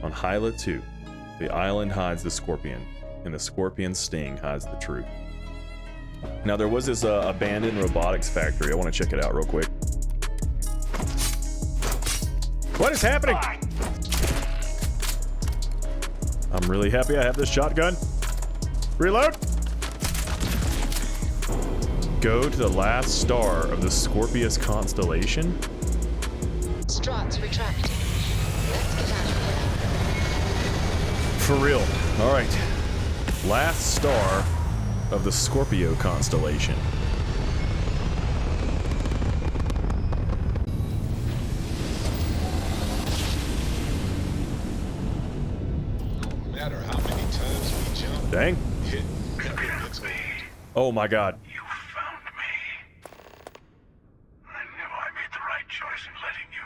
On Hyla 2, the island hides the scorpion, and the scorpion's sting hides the truth. Now, there was this abandoned robotics factory. I want to check it out real quick. What is happening? I'm really happy I have this shotgun. Reload. Go to the last star of the Scorpius constellation. Struts retracting. Let's get out of here. For real. All right. Last star of the Scorpio constellation. No matter how many times we jump, Dang. hit never gets old. Oh my god. You found me. I knew I made the right choice in letting you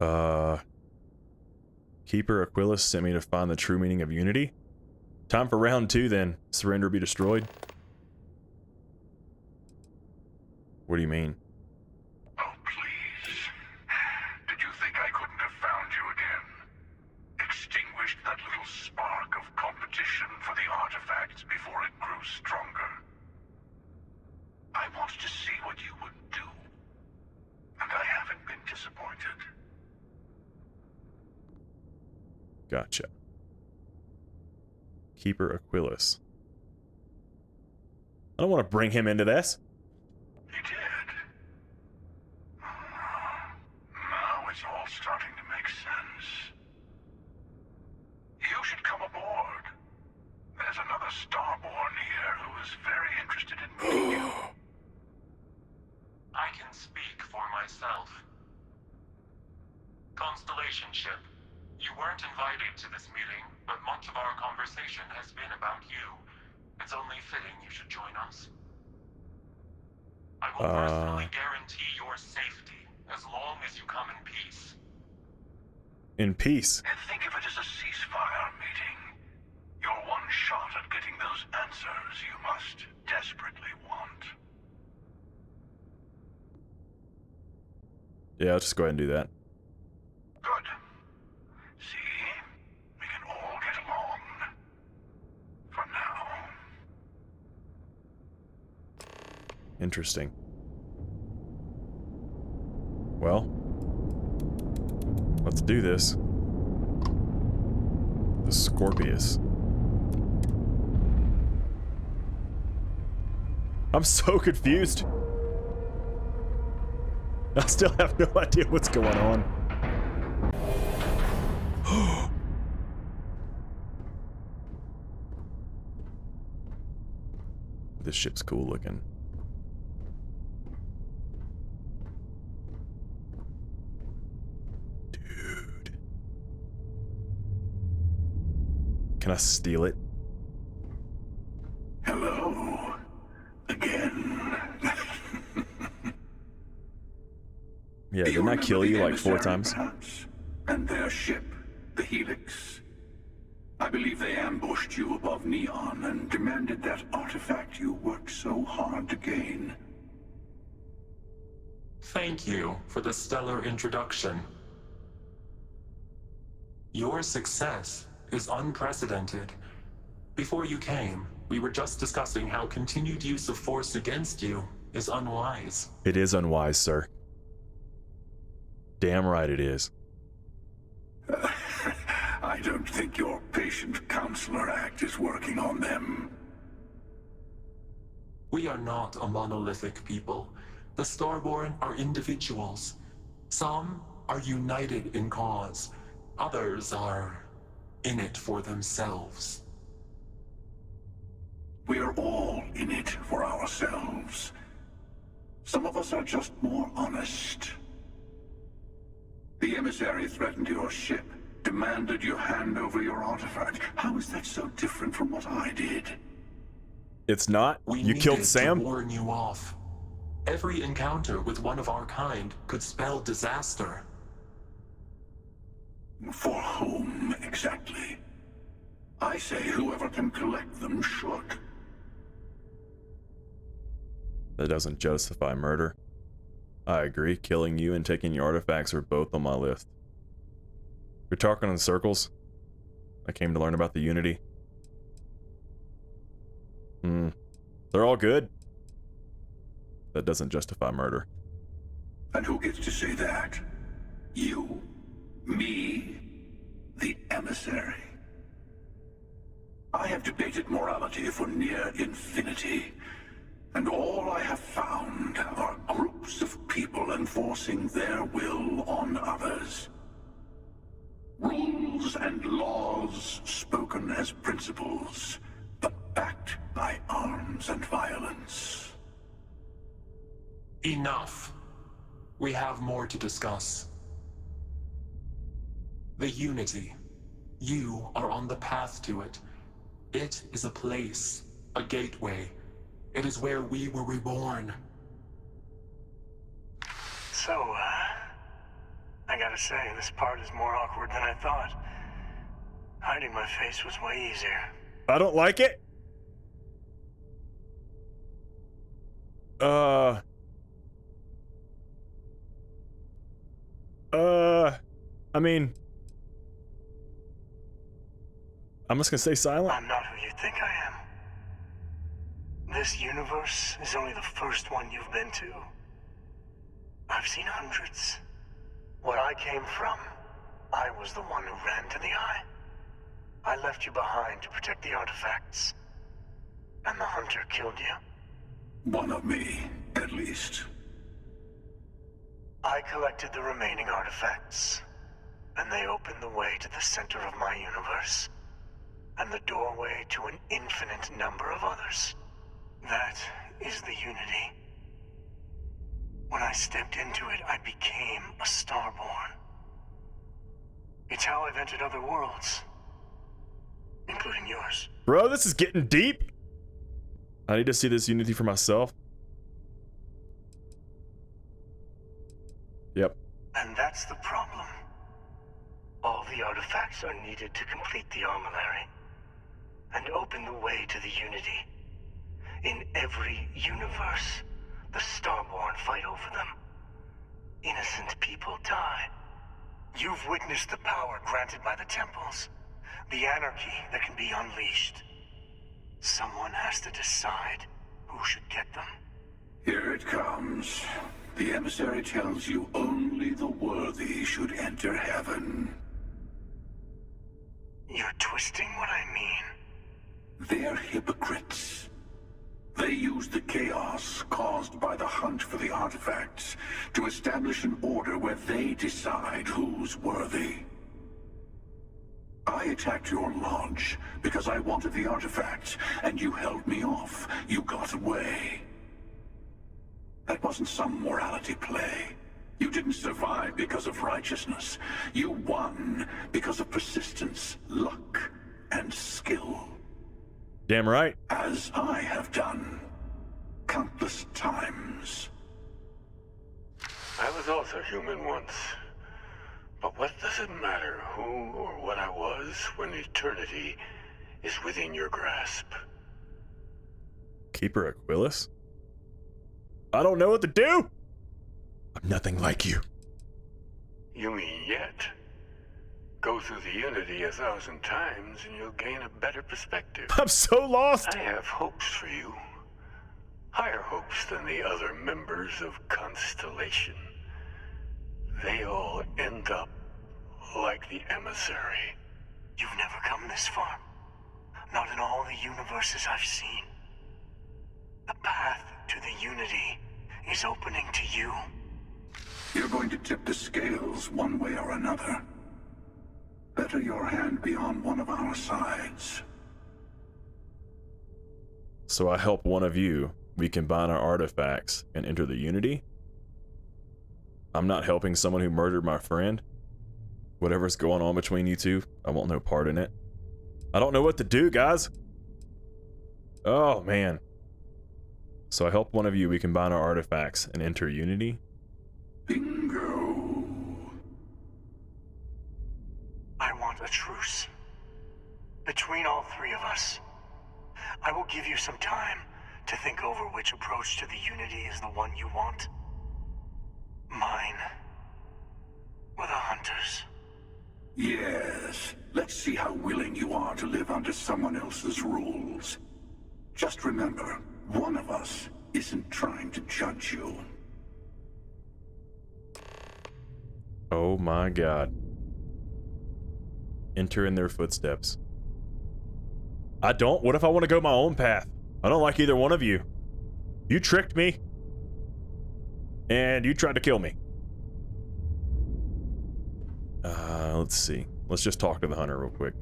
go. Keeper Aquilus sent me to find the true meaning of unity. Time for round 2 then. Surrender or be destroyed. What do you mean? Oh, please. Did you think I couldn't have found you again? Extinguished that little spark of competition for the artifacts before it grew stronger. I wanted to see what you would do. And I haven't been disappointed. Gotcha. Keeper Aquilus. I don't want to bring him into this. You did. Now it's all starting to make sense. You should come aboard. There's another Starborn here who is very interested in meeting you. I can speak for myself. Constellation ship, you weren't invited to this meeting, but much of our conversation has been about you. It's only fitting you should join us. I will personally guarantee your safety as long as you come in peace. In peace. And think of it as a ceasefire meeting. Your one shot at getting those answers you must desperately want. Yeah, I'll just go ahead and do that. Good. See? We can all get along. For now. Interesting. Well, let's do this. The Scorpius. I'm so confused. I still have no idea what's going on. This ship's cool looking. Dude. Can I steal it? Hello. Again. Yeah, didn't I kill you like 4 times? Perhaps? And their ship, the Helix. I believe they ambushed you above Neon and demanded that artifact you worked so hard to gain. Thank you for the stellar introduction. Your success is unprecedented. Before you came, we were just discussing how continued use of force against you is unwise. It is unwise, sir. Damn right it is. I don't think your patient counselor act is working on them. We are not a monolithic people. The Starborn are individuals. Some are united in cause. Others are in it for themselves. We are all in it for ourselves. Some of us are just more honest. The emissary threatened your ship, demanded you hand over your artifact. How is that so different from what I did? It's not? We You killed needed Sam? to warn you off. Every encounter with one of our kind could spell disaster. For whom, exactly? I say whoever can collect them should. That doesn't justify murder. I agree, killing you and taking your artifacts are both on my list. We're talking in circles. I came to learn about the Unity. They're all good. That doesn't justify murder. And who gets to say that? You? Me? The emissary? I have debated morality for near infinity, and all I have found are groups of people enforcing their will on others. Rules and laws spoken as principles, but backed by arms and violence. Enough. We have more to discuss. The Unity. You are on the path to it. It is a place, a gateway. It is where we were reborn. So, I gotta say, this part is more awkward than I thought. Hiding my face was way easier. I don't like it. I mean, I'm just gonna stay silent. I'm not who you think I am. This universe is only the first one you've been to. I've seen hundreds. Where I came from, I was the one who ran to the Eye. I left you behind to protect the artifacts. And the Hunter killed you. One of me, at least. I collected the remaining artifacts, and they opened the way to the center of my universe, and the doorway to an infinite number of others. That is the Unity. When I stepped into it, I became a Starborn. It's how I've entered other worlds, including yours. Bro, this is getting deep. I need to see this Unity for myself. Yep. And that's the problem. All the artifacts are needed to complete the armillary and open the way to the Unity. In every universe, the Starborn fight over them. Innocent people die. You've witnessed the power granted by the temples, the anarchy that can be unleashed. Someone has to decide who should get them. Here it comes. The emissary tells you only the worthy should enter heaven. You're twisting what I mean. They're hypocrites. They use the chaos caused by the hunt for the artifacts to establish an order where they decide who's worthy. I attacked your lodge because I wanted the artifacts, and you held me off. You got away. That wasn't some morality play. You didn't survive because of righteousness. You won because of persistence, luck, and skill. Damn right. As I have done countless times. I was also human once. But what does it matter who or what I was when eternity is within your grasp? Keeper Aquilus? I don't know what to do. I'm nothing like you. You mean yet? Go through the Unity 1,000 times and you'll gain a better perspective. I'm so lost. I have hopes for you. Higher hopes than the other members of Constellation. They all end up like the emissary. You've never come this far. Not in all the universes I've seen. The path to the Unity is opening to you. You're going to tip the scales one way or another. Better your hand be on one of our sides. So I help one of you. We combine our artifacts and enter the Unity? I'm not helping someone who murdered my friend? Whatever's going on between you two, I want no part in it. I don't know what to do, guys. Oh, man. So I help one of you. We combine our artifacts and enter Unity? Bingo. I want a truce. Between all three of us. I will give you some time to think over which approach to the Unity is the one you want. Mine. Or the Hunters. Yes. Let's see how willing you are to live under someone else's rules. Just remember, one of us isn't trying to judge you. Oh my god. Enter in their footsteps. I don't. What if I want to go my own path? I don't like either one of you. You tricked me. And you tried to kill me. Let's see. Let's just talk to the hunter real quick.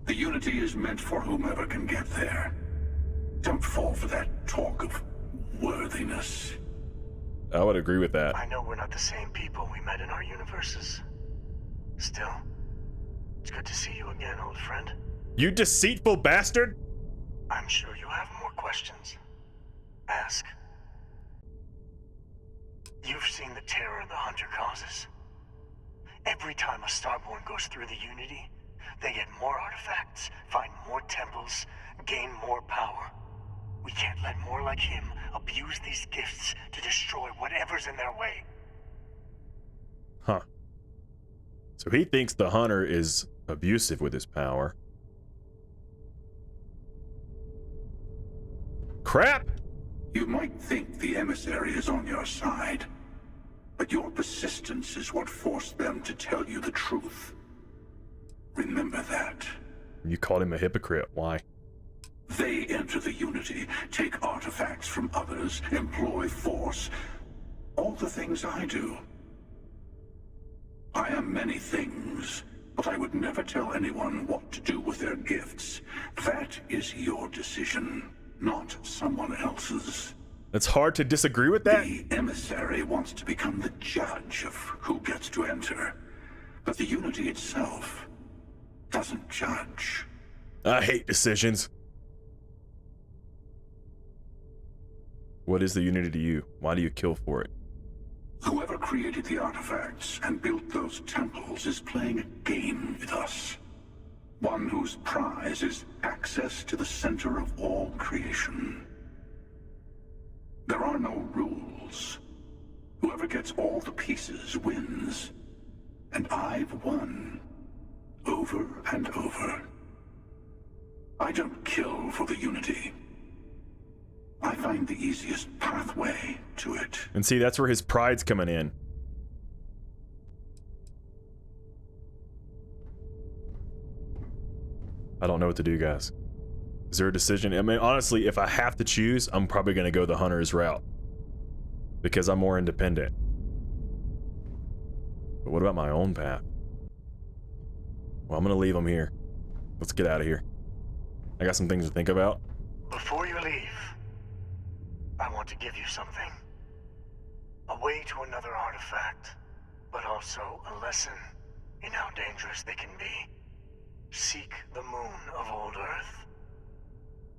The Unity is meant for whomever can get there. Don't fall for that talk of worthiness. I would agree with that. I know we're not the same people we met in our universes. Still, it's good to see you again, old friend. You deceitful bastard! I'm sure you have more questions. Ask. You've seen the terror the Hunter causes. Every time a Starborn goes through the Unity, they get more artifacts, find more temples, gain more power. We can't let more like him abuse these gifts to destroy whatever's in their way. Huh. So he thinks the hunter is abusive with his power. Crap! You might think the emissary is on your side, but your persistence is what forced them to tell you the truth. Remember that. You called him a hypocrite. Why? They enter the Unity, take artifacts from others, employ force. All the things I do. I am many things, but I would never tell anyone what to do with their gifts. That is your decision, not someone else's. It's hard to disagree with that. The emissary wants to become the judge of who gets to enter, but the Unity itself doesn't judge. I hate decisions. What is the Unity to you? Why do you kill for it? Whoever created the artifacts and built those temples is playing a game with us. One whose prize is access to the center of all creation. There are no rules. Whoever gets all the pieces wins. And I've won. Over and over. I don't kill for the Unity. I find the easiest pathway to it. And see, that's where his pride's coming in. I don't know what to do, guys. Is there a decision? I mean, honestly, if I have to choose, I'm probably going to go the hunter's route. Because I'm more independent. But what about my own path? Well, I'm going to leave him here. Let's get out of here. I got some things to think about. Before you leave, I want to give you something. A way to another artifact, but also a lesson in how dangerous they can be. Seek the moon of old Earth.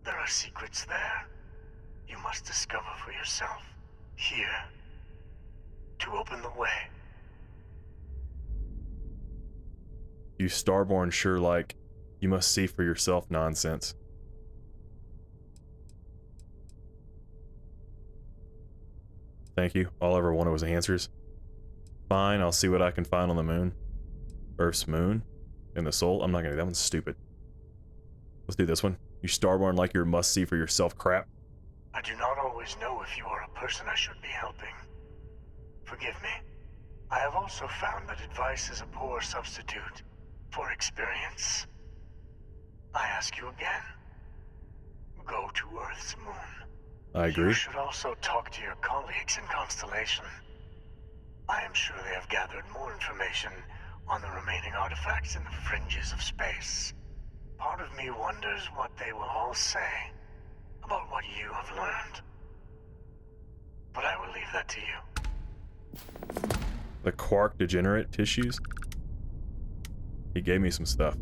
There are secrets there you must discover for yourself. Here. To open the way. You Starborn sure like, you must see for yourself nonsense. Thank you. All I ever wanted was answers. Fine, I'll see what I can find on the moon. Earth's moon? In the soul? I'm not gonna, that one's stupid. Let's do this one. You Starborn like your must see for yourself crap. I do not always know if you are a person I should be helping. Forgive me. I have also found that advice is a poor substitute for experience. I ask you again. Go to Earth's moon. I agree. You should also talk to your colleagues in Constellation. I am sure they have gathered more information on the remaining artifacts in the fringes of space. Part of me wonders what they will all say about what you have learned. But I will leave that to you. The quark degenerate tissues? He gave me some stuff.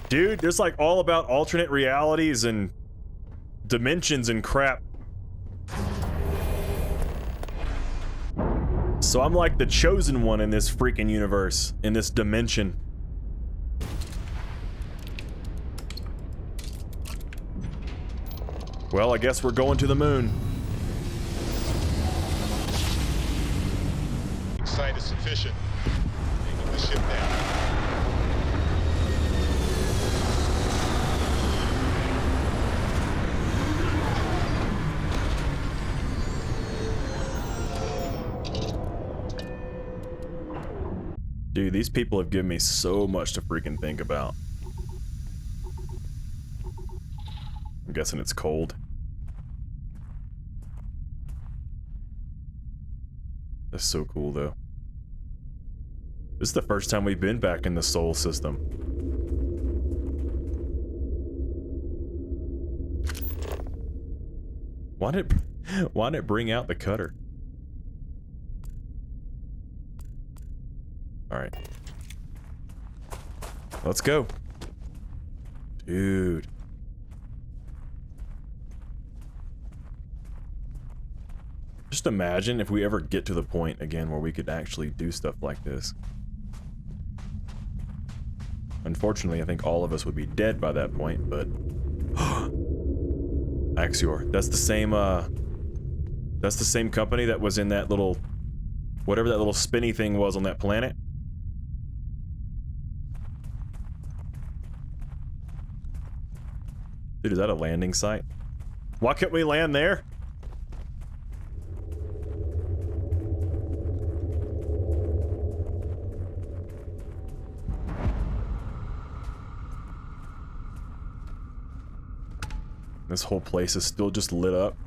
Dude, there's like all about alternate realities and dimensions and crap. So I'm like the chosen one in this freaking universe, in this dimension. Well, I guess we're going to the moon. Sight is sufficient. ship down. Dude, these people have given me so much to freaking think about. I'm guessing it's cold. That's so cool, though. This is the first time we've been back in the Sol system. Why did it bring out the cutter? Alright. Let's go. Dude. Just imagine if we ever get to the point again where we could actually do stuff like this. Unfortunately, I think all of us would be dead by that point, but... Axior. That's the same company that was in that little... whatever that little spinny thing was on that planet. Dude, is that a landing site? Why couldn't we land there? This whole place is still just lit up.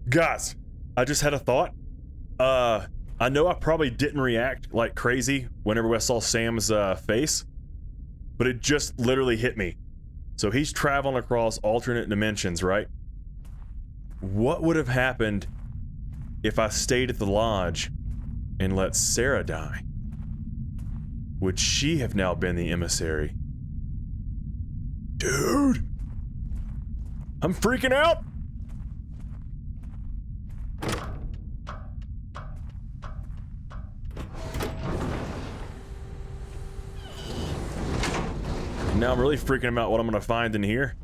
Guys, I just had a thought. I know I probably didn't react like crazy whenever I saw Sam's face, but it just literally hit me. So he's traveling across alternate dimensions, right? What would have happened if I stayed at the lodge and let Sarah die? Would she have now been the emissary? Dude! I'm freaking out! Now I'm really freaking about what I'm gonna find in here.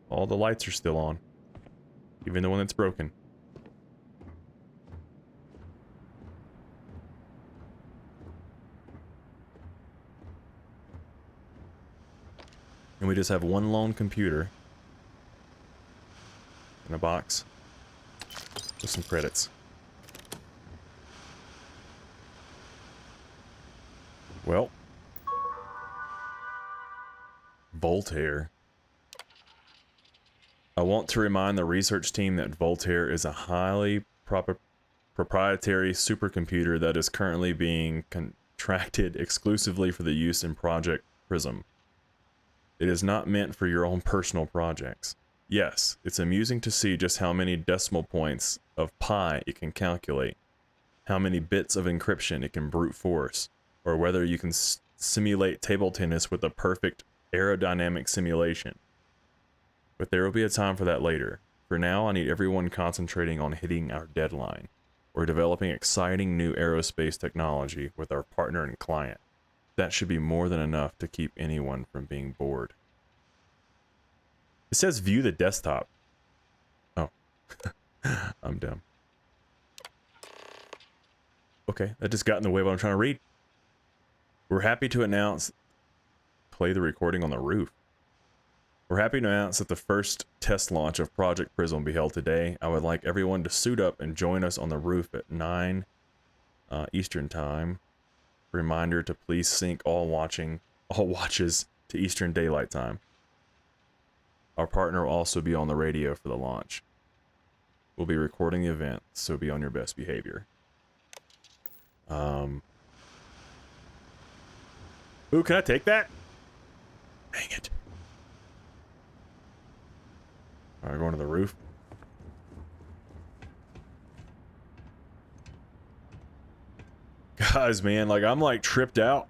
All the lights are still on, even the one that's broken. And we just have one lone computer in a box with some credits. Well, Voltaire. I want to remind the research team that Voltaire is a highly proprietary supercomputer that is currently being contracted exclusively for the use in Project Prism. It is not meant for your own personal projects. Yes, it's amusing to see just how many decimal points of pi it can calculate, how many bits of encryption it can brute force, or whether you can simulate table tennis with a perfect aerodynamic simulation. But there will be a time for that later. For now, I need everyone concentrating on hitting our deadline. We're developing exciting new aerospace technology with our partner and client. That should be more than enough to keep anyone from being bored. It says view the desktop. Oh. I'm dumb. Okay, that just got in the way of what I'm trying to read. We're happy to announce... Play the recording on the roof. We're happy to announce that the first test launch of Project Prism will be held today. I would like everyone to suit up and join us on the roof at 9 Eastern Time. Reminder to please sync all watches to Eastern Daylight Time. Our partner will also be on the radio for the launch. We'll be recording the event, so be on your best behavior. Ooh, can I take that? Dang it. Alright, going to the roof. Guys, man, like, I'm like tripped out.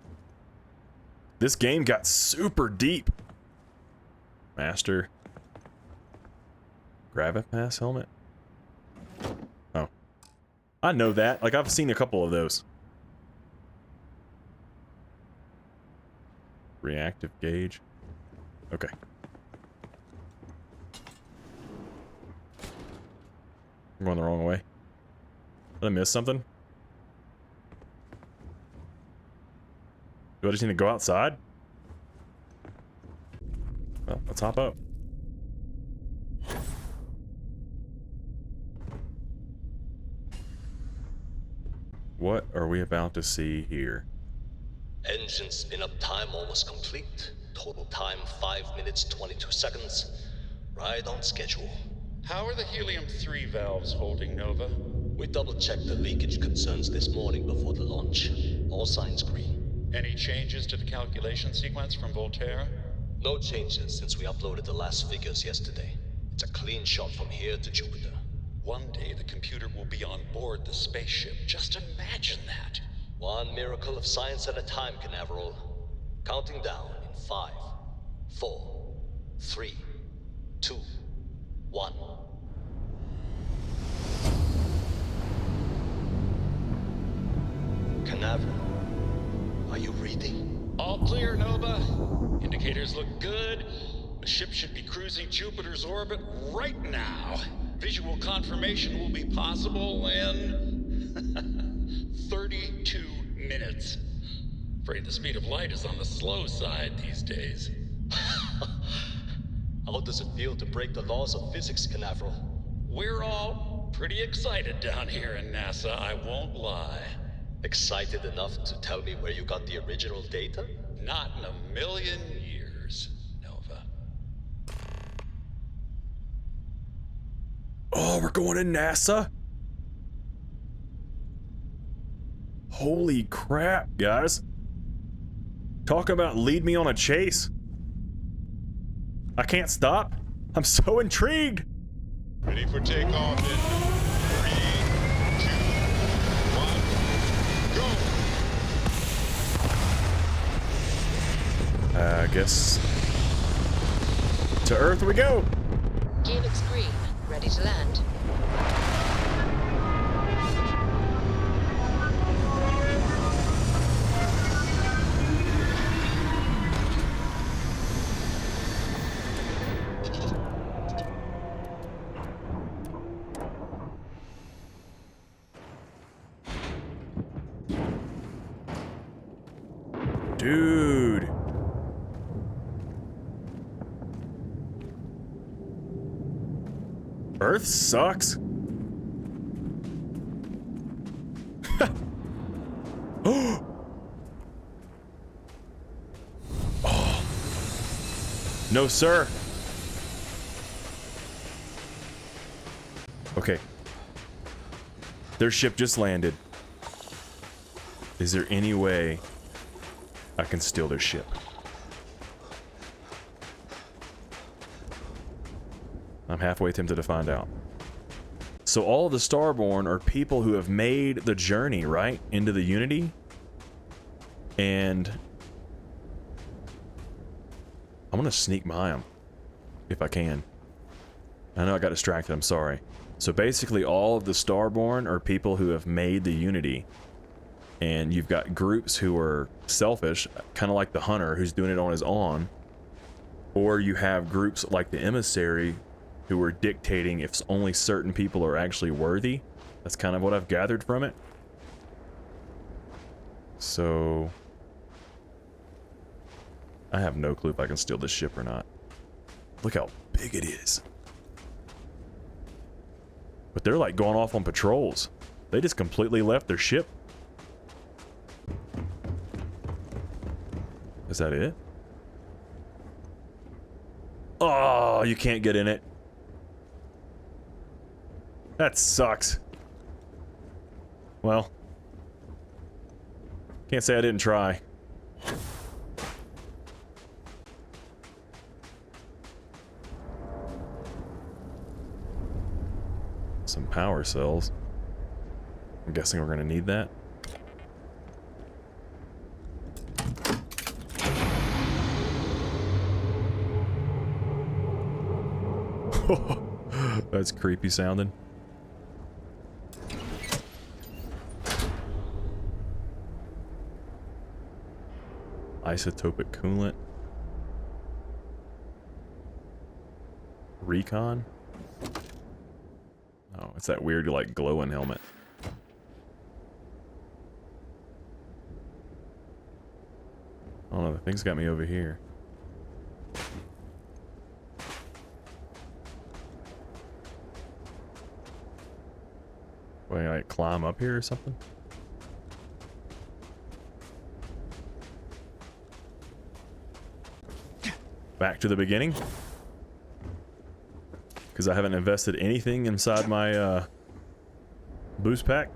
This game got super deep. Master. Gravipass helmet? Oh. I know that. Like, I've seen a couple of those. Reactive gauge. Okay. I'm going the wrong way. Did I miss something? Do I just need to go outside? Well, let's hop up. What are we about to see here? Engine spin-up time almost complete. Total time 5 minutes 22 seconds. Right on schedule. How are the helium-3 valves holding, Nova? We double-checked the leakage concerns this morning before the launch. All signs green. Any changes to the calculation sequence from Volterra? No changes since we uploaded the last figures yesterday. It's a clean shot from here to Jupiter. One day the computer will be on board the spaceship. Just imagine that. One miracle of science at a time, Canaveral. Counting down in 5, 4, 3, 2, 1. Canaveral, are you reading? All clear, Nova. Indicators look good. The ship should be cruising Jupiter's orbit right now. Visual confirmation will be possible in 32 minutes. Afraid the speed of light is on the slow side these days. How does it feel to break the laws of physics, Canaveral? We're all pretty excited down here in NASA, I won't lie. Excited enough to tell me where you got the original data? Not in a million years, Nova. Oh, we're going to NASA? Holy crap, guys. Talk about lead me on a chase. I can't stop. I'm so intrigued. Ready for takeoff in 3, 2, 1, go! I guess to Earth we go. Helix green, ready to land. Dude. Earth sucks. Oh. No, sir. Okay. Their ship just landed. Is there any way I can steal their ship? I'm halfway tempted to find out. So all of the Starborn are people who have made the journey, right? Into the Unity. And I'm gonna sneak by them if I can. I know I got distracted, I'm sorry. So basically all of the Starborn are people who have made the Unity. And you've got groups who are selfish, kind of like the Hunter, who's doing it on his own. Or you have groups like the Emissary, who are dictating if only certain people are actually worthy. That's kind of what I've gathered from it. So I have no clue if I can steal this ship or not. Look how big it is. But they're like going off on patrols. They just completely left their ship. Is that it? Oh, you can't get in it. That sucks. Well, can't say I didn't try. Some power cells. I'm guessing we're gonna need that. That's creepy sounding. Isotopic coolant. Recon? Oh, it's that weird, like, glowing helmet. Oh no, the thing's got me over here. Wait, I like, climb up here or something? Back to the beginning? Because I haven't invested anything inside my boost pack.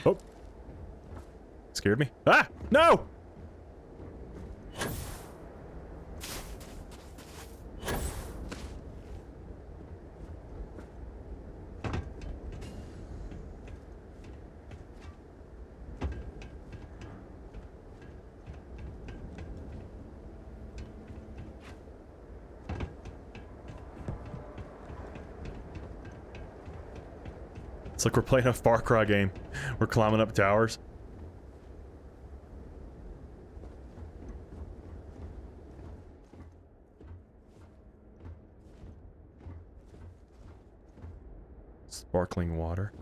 Oh. Scared me. Ah! No! It's like we're playing a Far Cry game. We're climbing up towers. Sparkling water.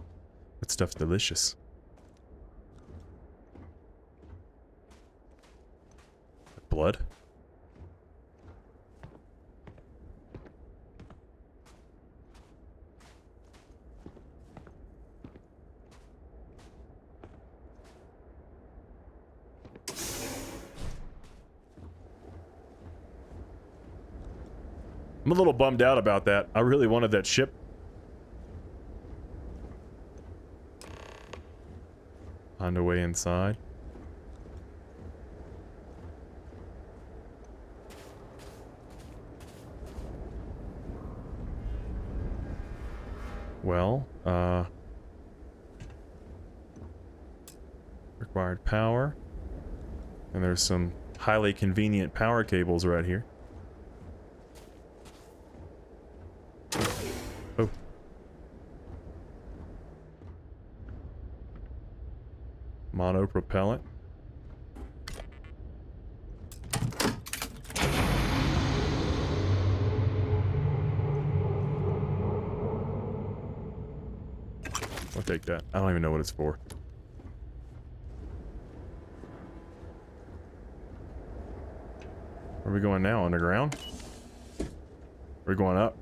That stuff's delicious. Blood? I'm a little bummed out about that. I really wanted that ship. Find a way inside. Well, required power. And there's some highly convenient power cables right here. Oh. Monopropellant. I'll take that. I don't even know what it's for. Where are we going now? Underground? We're going up.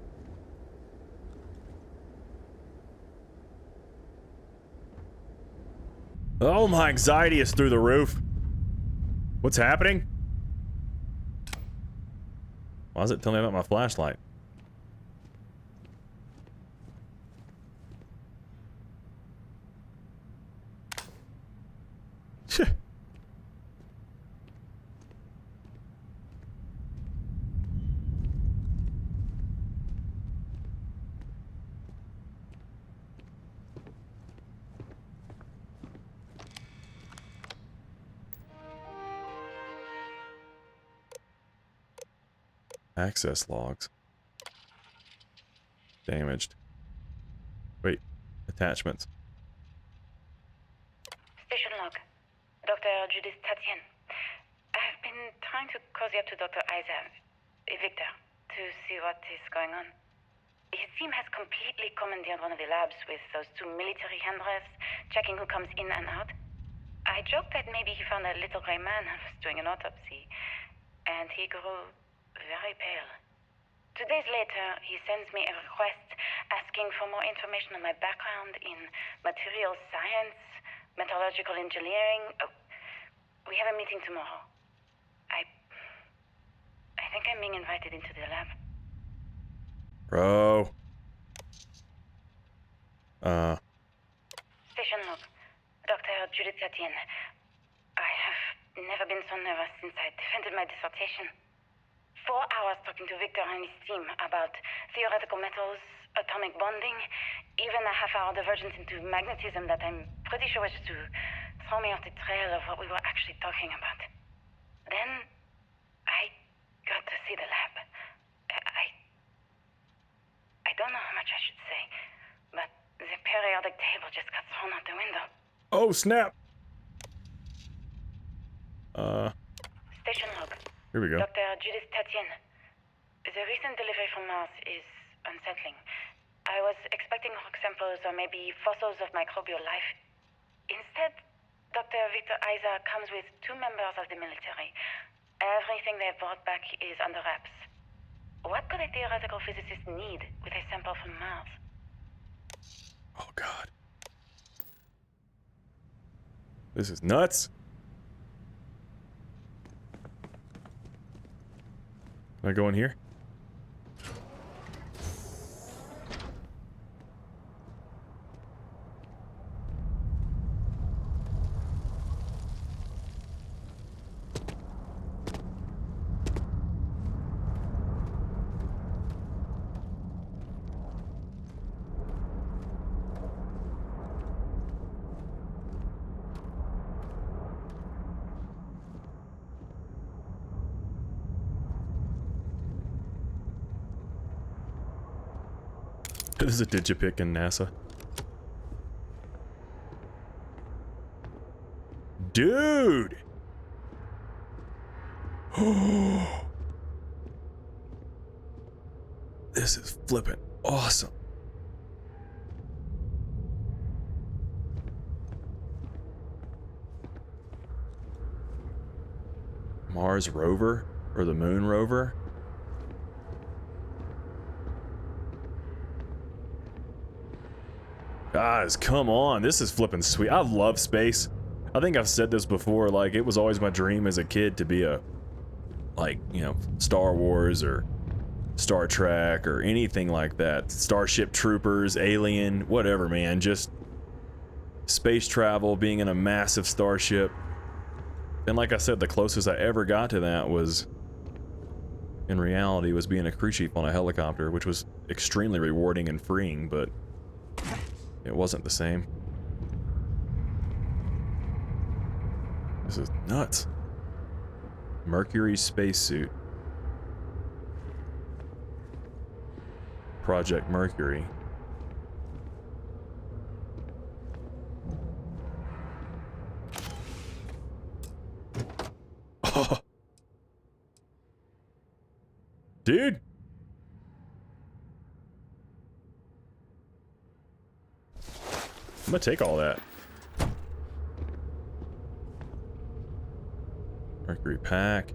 Oh, my anxiety is through the roof. What's happening? Why is it telling me about my flashlight? Access logs. Damaged. Wait. Attachments. Station log. Dr. Judith Tatian. I've been trying to cozy up to Dr. Victor, to see what is going on. His team has completely commandeered one of the labs with those two military handlers, checking who comes in and out. I joked that maybe he found a little gray man and was doing an autopsy, and he grew very pale. 2 days later, he sends me a request asking for more information on my background in materials science, metallurgical engineering. Oh, we have a meeting tomorrow. I think I'm being invited into the lab. Bro. Station log. Dr. Judith Tatian. I have never been so nervous since I defended my dissertation. 4 hours talking to Victor and his team about theoretical metals, atomic bonding, even a half-hour divergence into magnetism that I'm pretty sure was to throw me off the trail of what we were actually talking about. Then I got to see the lab. I don't know how much I should say, but the periodic table just got thrown out the window. Oh, snap! Station log. Here we go. Dr. Judith Tatien. The recent delivery from Mars is unsettling. I was expecting rock samples or maybe fossils of microbial life. Instead, Dr. Victor Isa comes with 2 members of the military. Everything they've brought back is under wraps. What could a theoretical physicist need with a sample from Mars? Oh, God. This is nuts. Can I go in here? This is a digipic in NASA. Dude! This is flippin' awesome. Mars rover? Or the moon rover? Guys, come on. This is flippin' sweet. I love space. I think I've said this before, like, it was always my dream as a kid to be a, like, you know, Star Wars or Star Trek or anything like that. Starship Troopers, Alien, whatever, man. Just space travel, being in a massive starship. And like I said, the closest I ever got to that was, in reality, was being a crew chief on a helicopter, which was extremely rewarding and freeing, but it wasn't the same. This is nuts. Mercury spacesuit. Project Mercury. Oh. Dude. I'm gonna take all that. Mercury pack.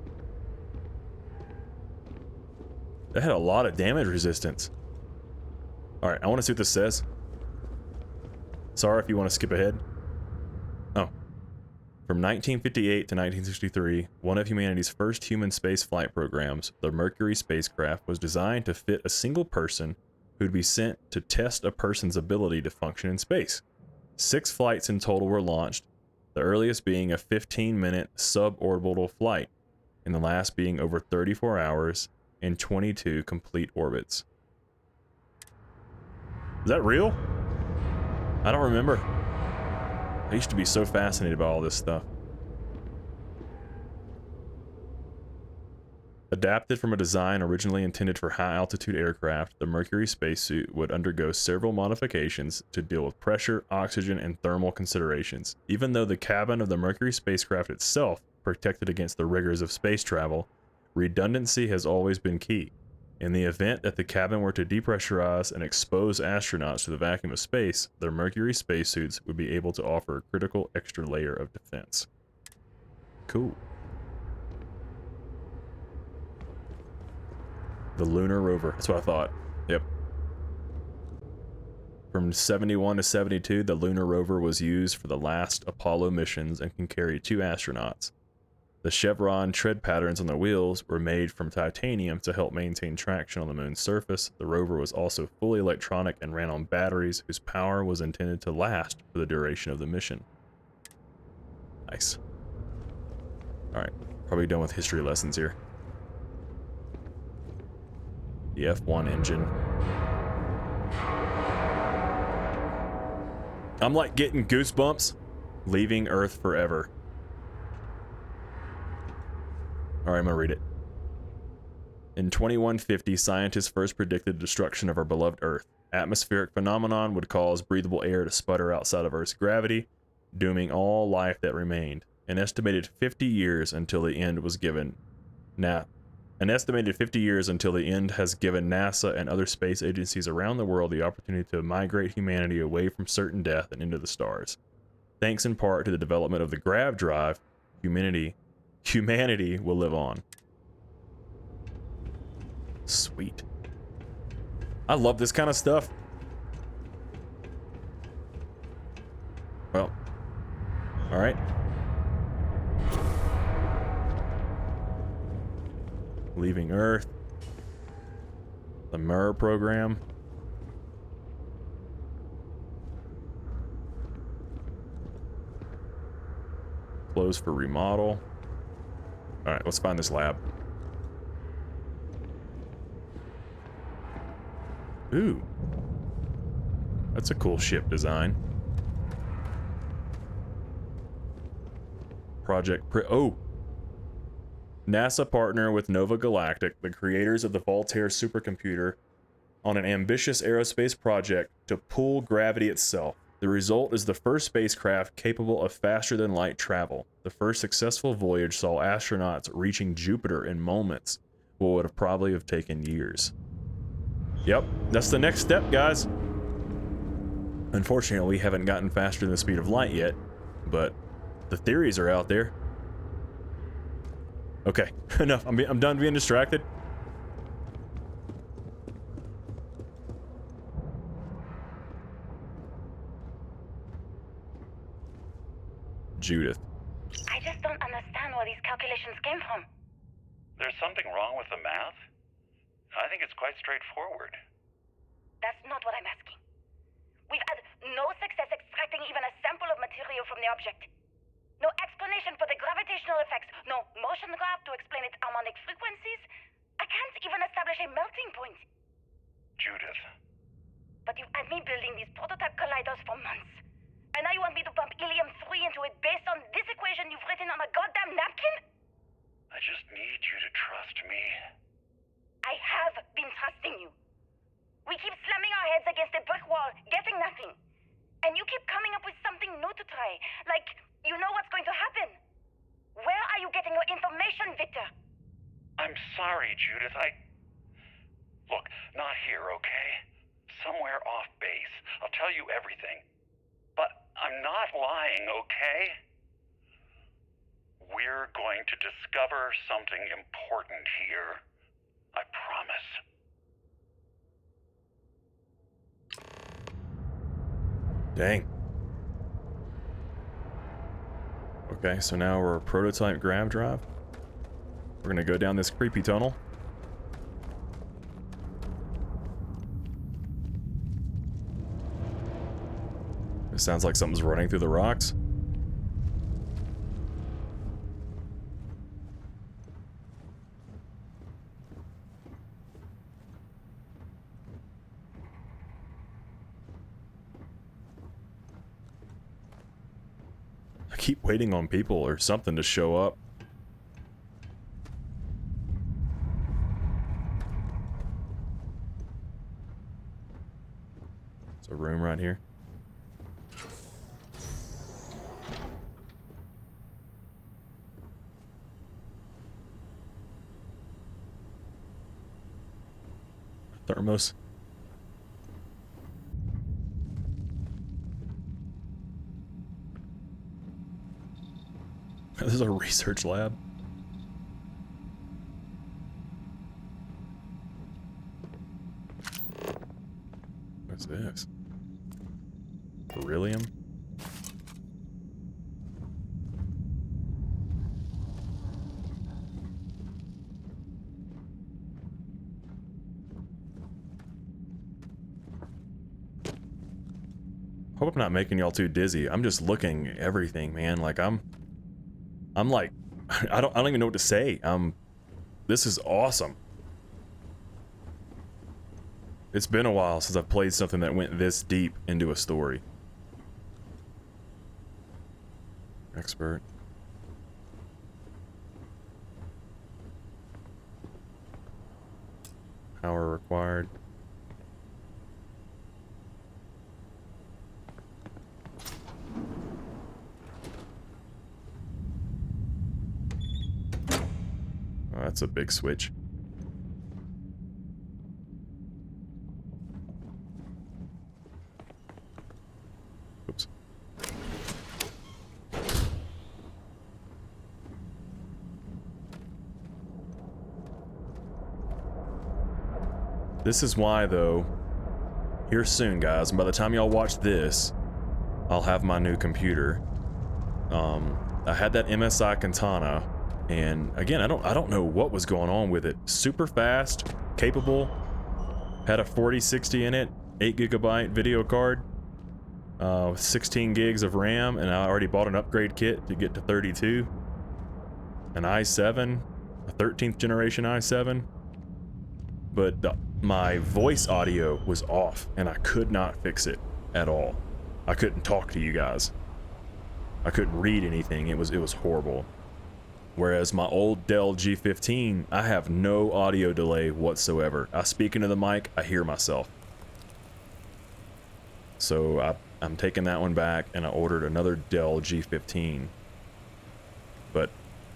That had a lot of damage resistance. Alright, I want to see what this says. Sorry if you want to skip ahead. Oh. From 1958 to 1963, one of humanity's first human space flight programs, the Mercury spacecraft was designed to fit a single person who'd be sent to test a person's ability to function in space. 6 flights in total were launched, the earliest being a 15-minute suborbital flight, and the last being over 34 hours and 22 complete orbits. Is that real? I don't remember. I used to be so fascinated by all this stuff. Adapted from a design originally intended for high-altitude aircraft, the Mercury spacesuit would undergo several modifications to deal with pressure, oxygen, and thermal considerations. Even though the cabin of the Mercury spacecraft itself protected against the rigors of space travel, redundancy has always been key. In the event that the cabin were to depressurize and expose astronauts to the vacuum of space, the Mercury spacesuits would be able to offer a critical extra layer of defense. Cool. The lunar rover. That's what I thought. Yep. From 71 to 72, the lunar rover was used for the last Apollo missions and can carry 2 astronauts. The chevron tread patterns on the wheels were made from titanium to help maintain traction on the moon's surface. The rover was also fully electronic and ran on batteries whose power was intended to last for the duration of the mission. Nice. Alright, probably done with history lessons here. The F1 engine. I'm like getting goosebumps Leaving Earth forever. Alright, I'm gonna read it. In 2150, scientists first predicted the destruction of our beloved Earth. Atmospheric phenomenon would cause breathable air to sputter outside of Earth's gravity, dooming all life that remained. An estimated 50 years until the end was given. An estimated 50 years until the end has given NASA and other space agencies around the world the opportunity to migrate humanity away from certain death and into the stars. Thanks in part to the development of the grav drive, humanity will live on. Sweet. I love this kind of stuff. Well, all right. Leaving Earth. The Mirror program. Closed for remodel. All right, let's find this lab. Ooh. That's a cool ship design. Oh. NASA partner with Nova Galactic, the creators of the Voltaire supercomputer, on an ambitious aerospace project to pull gravity itself. The result is the first spacecraft capable of faster-than-light travel. The first successful voyage saw astronauts reaching Jupiter in moments, what would have probably have taken years. Yep, that's the next step, guys. Unfortunately, we haven't gotten faster than the speed of light yet, but the theories are out there. Okay, enough. I'm done being distracted. Judith. I just don't understand where these calculations came from. There's something wrong with the math? I think it's quite straightforward. That's not what I'm asking. We've had no success extracting even a sample of material from the object. No explanation for the gravitational effects. No motion graph to explain its harmonic frequencies. I can't even establish a melting point. Judith. But you've had me building these prototype colliders for months. And now you want me to pump helium-3 into it based on this equation you've written on a goddamn napkin? I just need you to trust me. I have been trusting you. We keep slamming our heads against a brick wall, getting nothing. And you keep coming up with something new to try. Like, you know what's going to happen. Where are you getting your information, Victor? I'm sorry, Judith. Look, not here, okay? Somewhere off base. I'll tell you everything. But I'm not lying, okay? We're going to discover something important here. I promise. Dang. Okay, so now we're a prototype grav drive. We're gonna go down this creepy tunnel. It sounds like something's running through the rocks. I keep waiting on people or something to show up. There's a room right here. Thermos. This is a research lab. What's this? Beryllium? Hope I'm not making y'all too dizzy. I'm just looking at everything, man. Like I'm like, I don't even know what to say. This is awesome. It's been a while since I've played something that went this deep into a story. Expert. Power required. Oh, that's a big switch. Oops. This is why, though, here soon, guys, and by the time y'all watch this, I'll have my new computer. I had that MSI Katana, and again, I don't know what was going on with it. Super fast, capable, had a 4060 in it, 8GB video card, 16 gigs of RAM, and I already bought an upgrade kit to get to 32. An i7, a 13th generation i7, but my voice audio was off, and I could not fix it at all. I couldn't talk to you guys. I couldn't read anything. It was horrible. Whereas my old Dell G15, I have no audio delay whatsoever. I speak into the mic, I hear myself. So I'm taking that one back, and I ordered another Dell G15, but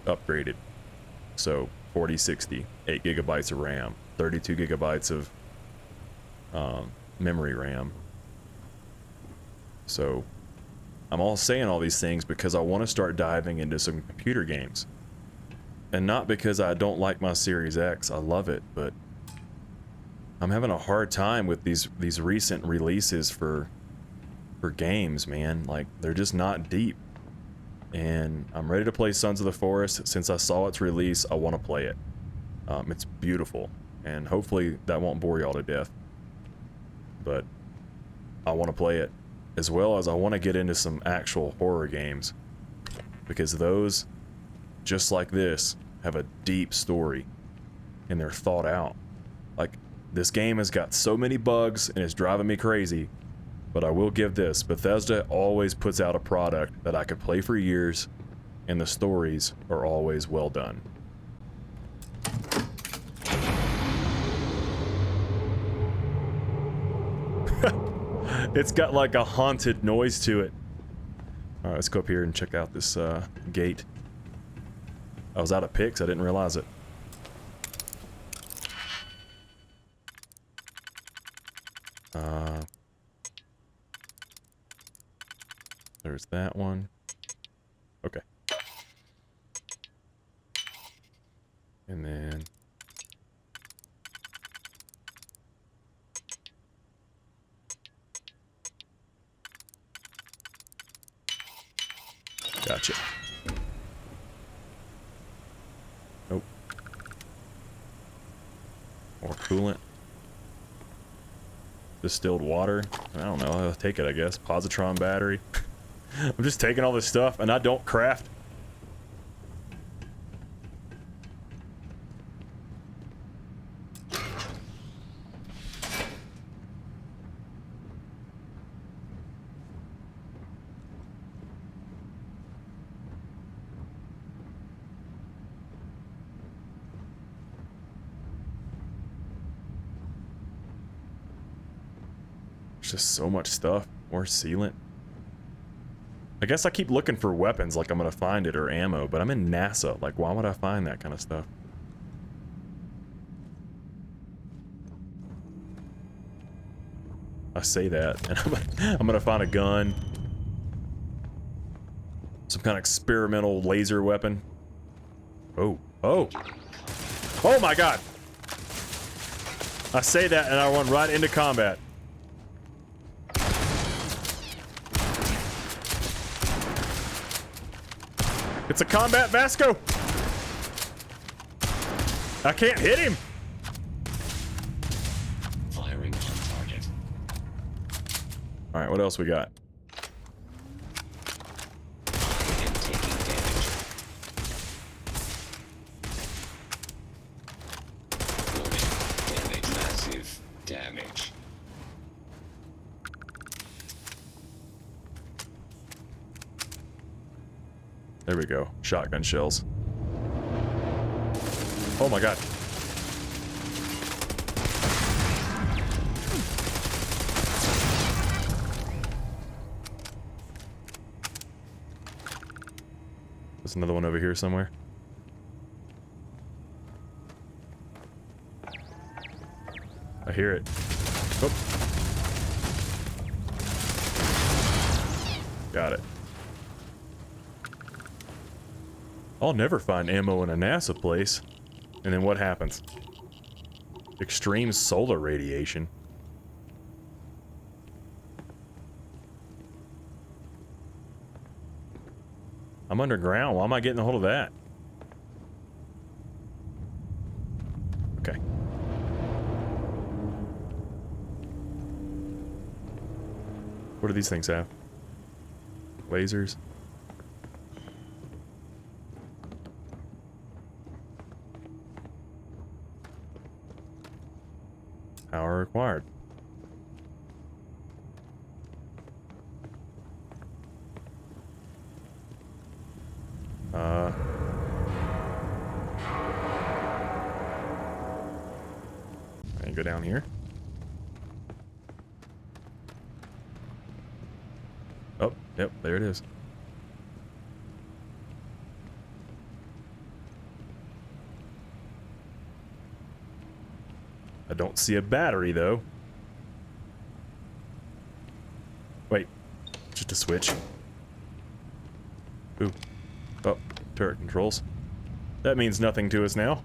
upgraded. So 4060, 8GB of RAM, 32GB of memory RAM. So I'm all saying all these things because I want to start diving into some computer games. And not because I don't like my Series X, I love it, but I'm having a hard time with these recent releases for games, man. Like, they're just not deep. And I'm ready to play Sons of the Forest. Since I saw its release, I want to play it. It's beautiful, and hopefully that won't bore y'all to death. But I want to play it, as well as I want to get into some actual horror games, because those, just like this, have a deep story, and they're thought out. Like, this game has got so many bugs, and it's driving me crazy, but I will give this, Bethesda always puts out a product that I could play for years, and the stories are always well done. It's got like a haunted noise to it. Alright, let's go up here and check out this gate. I was out of picks, I didn't realize it. There's that one. Okay. And then... Gotcha. Nope. More coolant. Distilled water. I don't know. I'll take it, I guess. Positron battery. I'm just taking all this stuff, and I don't craft. There's just so much stuff. More sealant. I guess I keep looking for weapons like I'm gonna find it, or ammo, but I'm in NASA. Like, why would I find that kind of stuff? I say that, and I'm gonna find a gun. Some kind of experimental laser weapon. Oh. Oh! Oh my god! I say that, and I run right into combat. It's a combat Vasco! I can't hit him! Firing on target. Alright, what else we got? And taking damage. Warning. Damage. Massive damage. There we go. Shotgun shells. Oh my god. There's another one over here somewhere. I hear it. Oh. Got it. I'll never find ammo in a NASA place. And then what happens? Extreme solar radiation. I'm underground. Why am I getting a hold of that? Okay. What do these things have? Lasers. Power required. I can go down here. Oh, yep, there it is. I don't see a battery, though. Wait, just a switch. Ooh. Oh, turret controls. That means nothing to us now.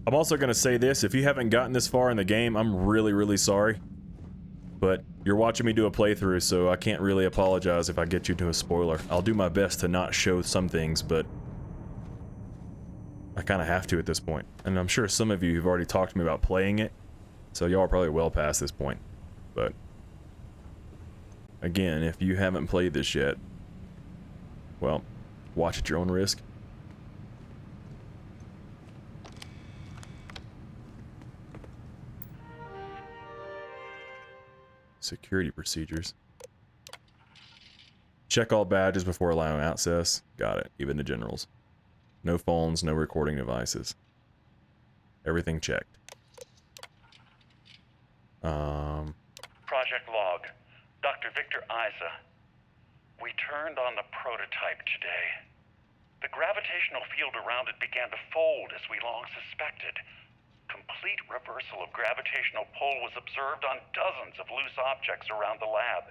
I'm also going to say this, if you haven't gotten this far in the game, I'm really, really sorry. But you're watching me do a playthrough, so I can't really apologize if I get you to a spoiler. I'll do my best to not show some things, but I kind of have to at this point. And I'm sure some of you have already talked to me about playing it, so y'all are probably well past this point. But again, if you haven't played this yet, well, watch at your own risk. Security procedures. Check all badges before allowing access. Got it. Even the generals. No phones, no recording devices. Everything checked. Project log. Dr. Victor Isa. We turned on the prototype today. The gravitational field around it began to fold as we long suspected. Complete reversal of gravitational pull was observed on dozens of loose objects around the lab.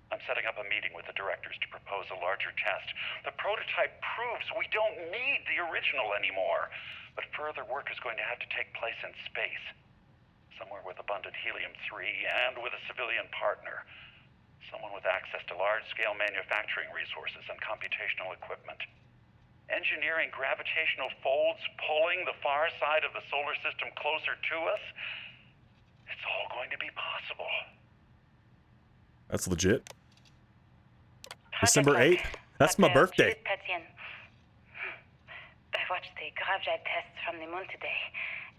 I'm setting up a meeting with the directors to propose a larger test. The prototype proves we don't need the original anymore, but further work is going to have to take place in space. Somewhere with abundant helium-3 and with a civilian partner. Someone with access to large-scale manufacturing resources and computational equipment. Engineering gravitational folds, pulling the far side of the solar system closer to us. It's all going to be possible. That's legit. December 8th? That's my birthday. I watched the gravjite tests from the moon today.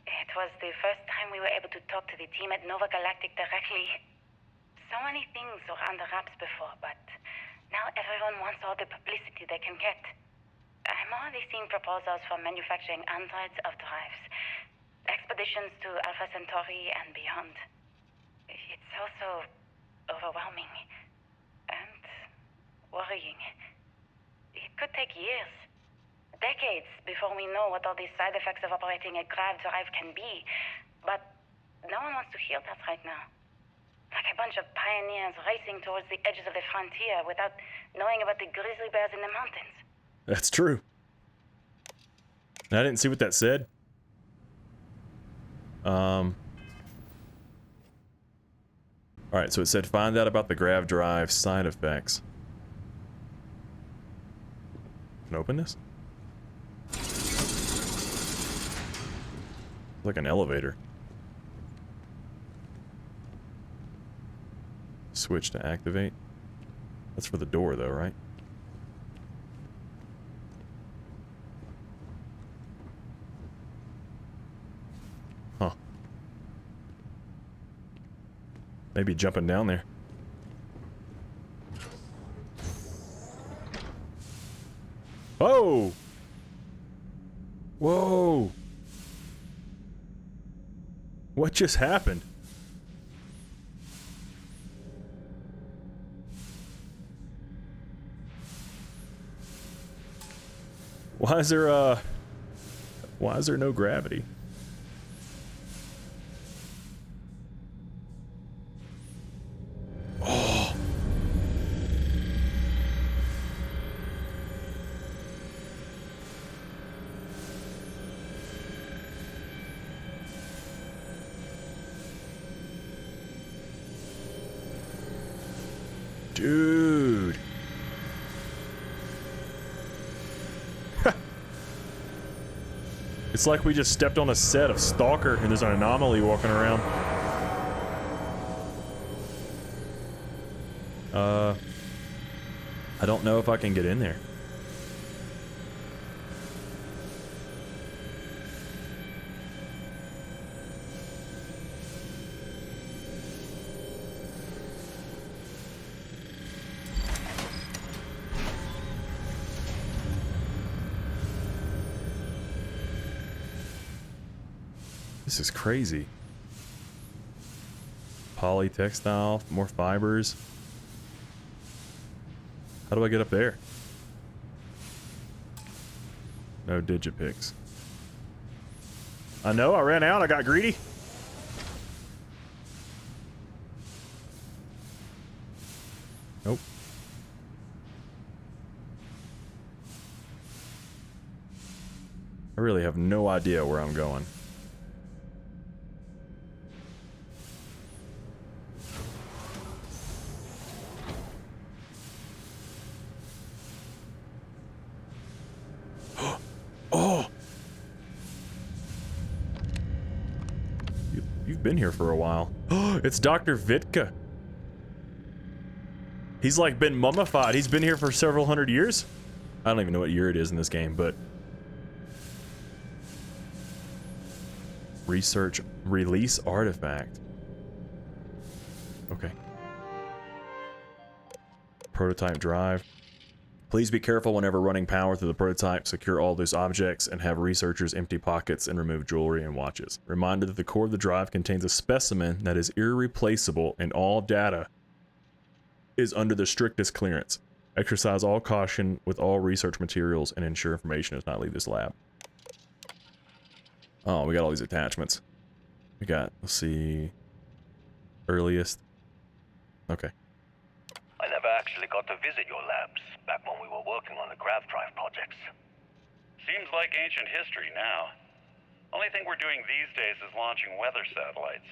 It was the first time we were able to talk to the team at Nova Galactic directly. So many things were under wraps before, but now everyone wants all the publicity they can get. I'm already seeing proposals for manufacturing androids of drives, expeditions to Alpha Centauri and beyond. It's also overwhelming and worrying. It could take years, decades, before we know what all the side effects of operating a grav drive can be. But no one wants to hear that right now. Like a bunch of pioneers racing towards the edges of the frontier without knowing about the grizzly bears in the mountains. That's true. I didn't see what that said. Alright, so it said find out about the grav drive side effects. Can I open this? Like an elevator. Switch to activate. That's for the door though, right? Huh. Maybe jumping down there. Whoa! What just happened? Why is there no gravity? Oh. Dude. It's like we just stepped on a set of Stalker and there's an anomaly walking around. I don't know if I can get in there. This is crazy. Polytextile, more fibers. How do I get up there? No digipix. I know, I ran out, I got greedy. Nope. I really have no idea where I'm going. Been here for a while. It's Dr. Vitka. He's like been mummified. He's been here for several hundred years. I don't even know what year it is in this game, but research release artifact. Okay. Prototype drive. Please be careful whenever running power through the prototype. Secure all loose objects and have researchers empty pockets and remove jewelry and watches. Reminder that the core of the drive contains a specimen that is irreplaceable and all data is under the strictest clearance. Exercise all caution with all research materials and ensure information does not leave this lab. Oh, we got all these attachments. We got, let's see, earliest. Okay. I never actually got to visit your labs back when we were working on the grav drive projects. Seems like ancient history now. Only thing we're doing these days is launching weather satellites.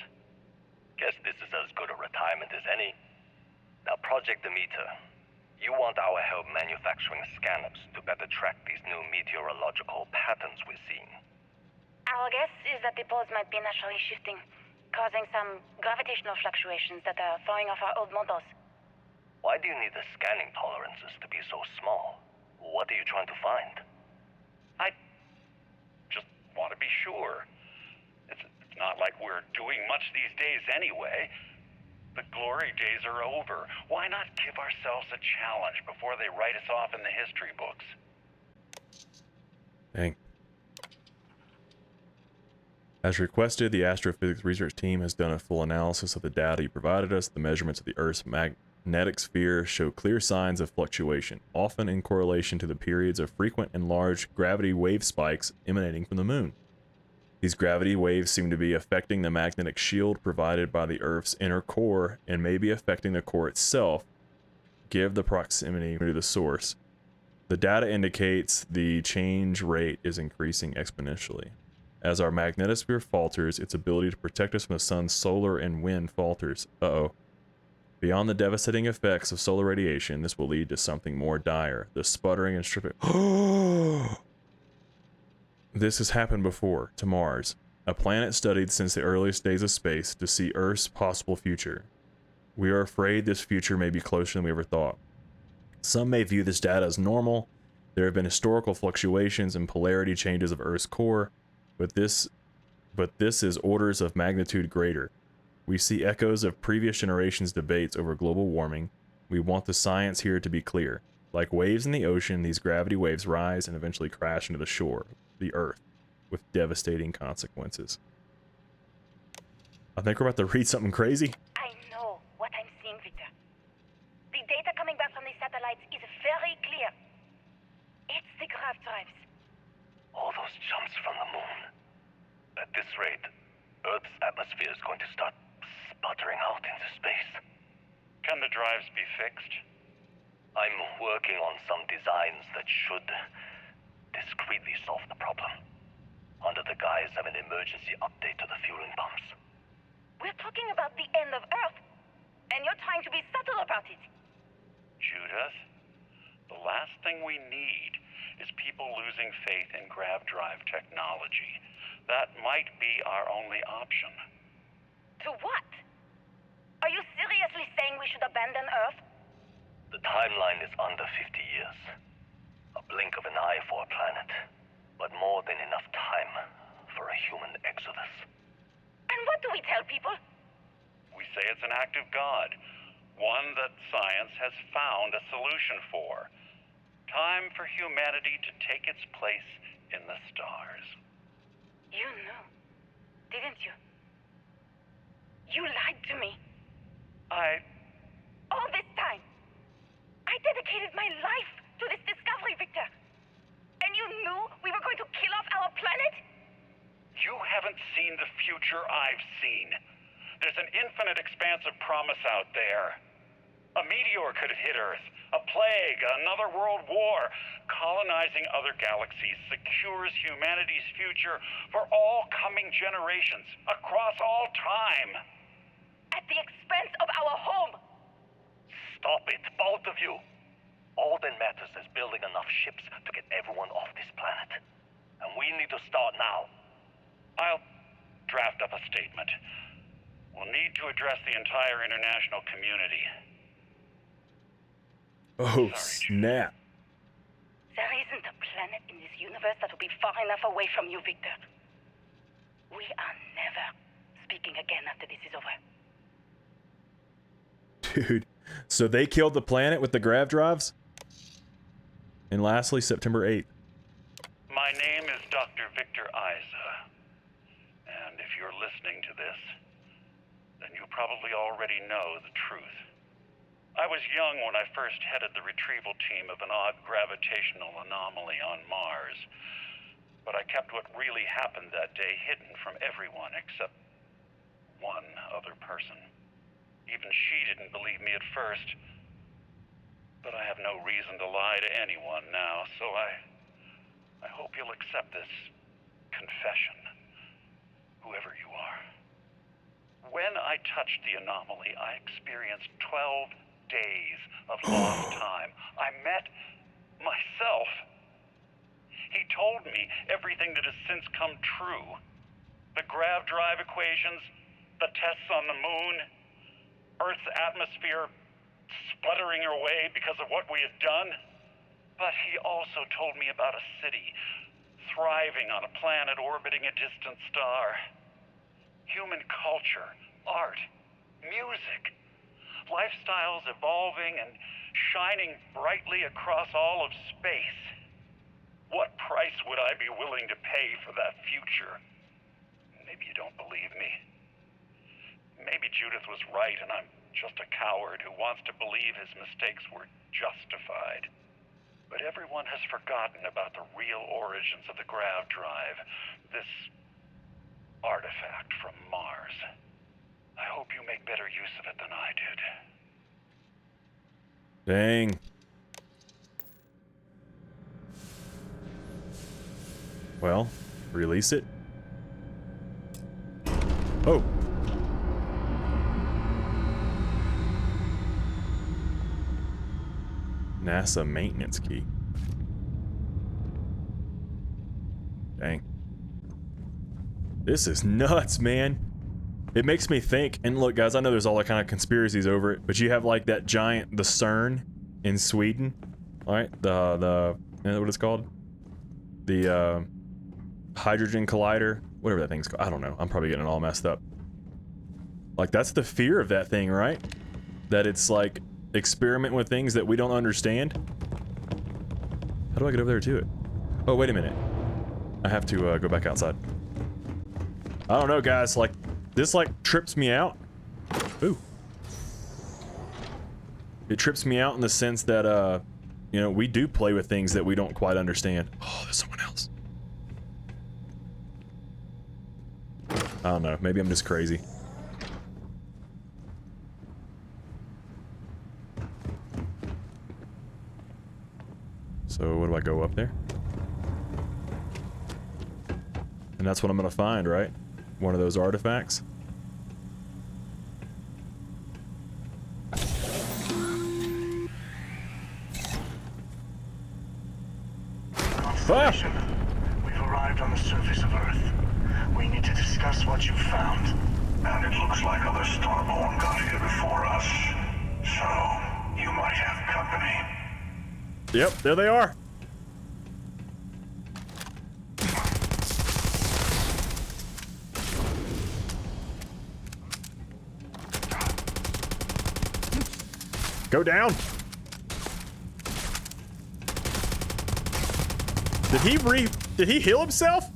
Guess this is as good a retirement as any. Now, Project Demeter, you want our help manufacturing scanners to better track these new meteorological patterns we're seeing. Our guess is that the poles might be naturally shifting, causing some gravitational fluctuations that are throwing off our old models. Why do you need the scanning tolerances to be so small? What are you trying to find? I just want to be sure. It's not like we're doing much these days anyway. The glory days are over. Why not give ourselves a challenge before they write us off in the history books? Dang. As requested, the astrophysics research team has done a full analysis of the data you provided us. The measurements of the Earth's magnetic sphere show clear signs of fluctuation, often in correlation to the periods of frequent and large gravity wave spikes emanating from the moon. These gravity waves seem to be affecting the magnetic shield provided by the Earth's inner core and may be affecting the core itself, given the proximity to the source. The data indicates the change rate is increasing exponentially. As our magnetosphere falters, its ability to protect us from the sun's solar and wind falters. Beyond the devastating effects of solar radiation, this will lead to something more dire. The sputtering and stripping. This has happened before, to Mars, a planet studied since the earliest days of space to see Earth's possible future. We are afraid this future may be closer than we ever thought. Some may view this data as normal. There have been historical fluctuations and polarity changes of Earth's core, but this is orders of magnitude greater. We see echoes of previous generations' debates over global warming. We want the science here to be clear. Like waves in the ocean, these gravity waves rise and eventually crash into the shore, the Earth. with devastating consequences. I think we're about to read something crazy. I know what I'm seeing, Victor. The data coming back from the satellites is very clear. It's the grav drives. All those jumps from the moon. At this rate, Earth's atmosphere is going to start sputtering out into space. Can the drives be fixed? I'm working on some designs that should discreetly solve the problem, under the guise of an emergency update to the fueling pumps. We're talking about the end of Earth, and you're trying to be subtle about it. Judith, the last thing we need is people losing faith in grav drive technology. That might be our only option. To what? Are you seriously saying we should abandon Earth? The timeline is under 50 years. A blink of an eye for a planet, but more than enough time for a human exodus. And what do we tell people? We say it's an act of God, one that science has found a solution for. Time for humanity to take its place in the stars. You knew, didn't you? You lied to me. All this time, I dedicated my life to this discovery, Victor. And you knew we were going to kill off our planet? You haven't seen the future I've seen. There's an infinite expanse of promise out there. A meteor could have hit Earth, a plague, another world war. Colonizing other galaxies secures humanity's future for all coming generations, across all time. At the expense of our home. Stop it, both of you. All that matters is building enough ships to get everyone off this planet. And we need to start now. I'll draft up a statement. We'll need to address the entire international community. Oh, snap. There isn't a planet in this universe that will be far enough away from you, Victor. We are never speaking again after this is over. Dude, so they killed the planet with the grav drives? And lastly, September 8th. My name is Dr. Victor Isa. And if you're listening to this, then you probably already know the truth. I was young when I first headed the retrieval team of an odd gravitational anomaly on Mars. But I kept what really happened that day hidden from everyone except one other person. Even she didn't believe me at first. But I have no reason to lie to anyone now, so I hope you'll accept this confession, whoever you are. When I touched the anomaly, I experienced 12 days of lost time. I met myself. He told me everything that has since come true. The grav drive equations, the tests on the moon, Earth's atmosphere sputtering away because of what we had done. But he also told me about a city thriving on a planet orbiting a distant star. Human culture, art, music, lifestyles evolving and shining brightly across all of space. What price would I be willing to pay for that future? Maybe you don't believe me. Maybe Judith was right and I'm just a coward who wants to believe his mistakes were justified. But everyone has forgotten about the real origins of the grav drive, this artifact from Mars. I hope you make better use of it than I did. Dang. Well, release it. Oh. NASA maintenance key. Dang. This is nuts, man. It makes me think, and look guys, I know there's all that kind of conspiracies over it, but you have like that giant, the CERN in Sweden, alright? The what it's called? The hydrogen collider, whatever that thing's called. I don't know, I'm probably getting it all messed up. Like that's the fear of that thing, right? That it's like experiment with things that we don't understand. How do I get over there to it? Oh, wait a minute. I have to go back outside. I don't know, guys. Like, this like trips me out. Ooh. It trips me out in the sense that, you know, we do play with things that we don't quite understand. Oh, there's someone else. I don't know. Maybe I'm just crazy. So, what do I go up there? And that's what I'm gonna find, right? One of those artifacts. Constellation, we've arrived on the surface of Earth. We need to discuss what you found. And it looks like other Starborn got here before us. So, you might have company. Yep, there they are. Go down. Did he heal himself?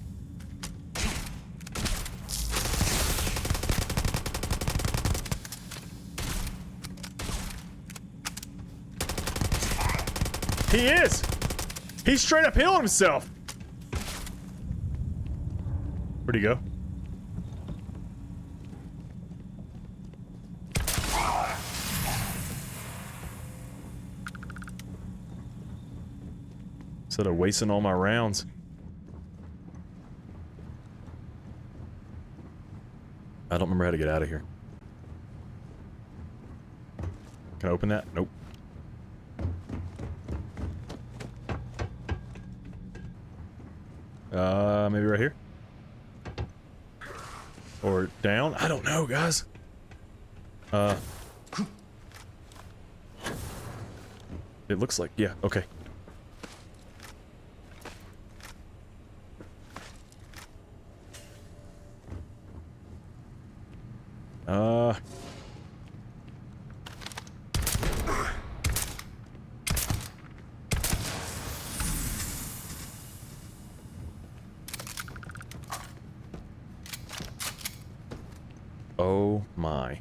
He is. He straight up healed himself. Where'd he go? Instead of wasting all my rounds. I don't remember how to get out of here. Can I open that? Nope. Maybe right here? Or down? I don't know, guys. It looks like, yeah, okay. Oh my.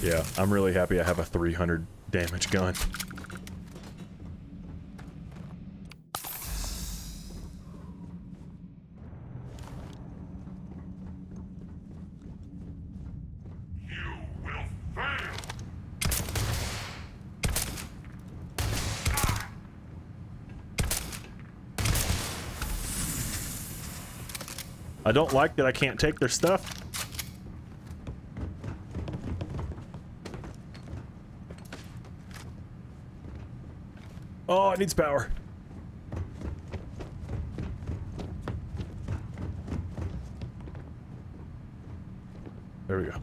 Yeah, I'm really happy I have a 300 damage gun. I don't like that I can't take their stuff. Oh, it needs power. There we go.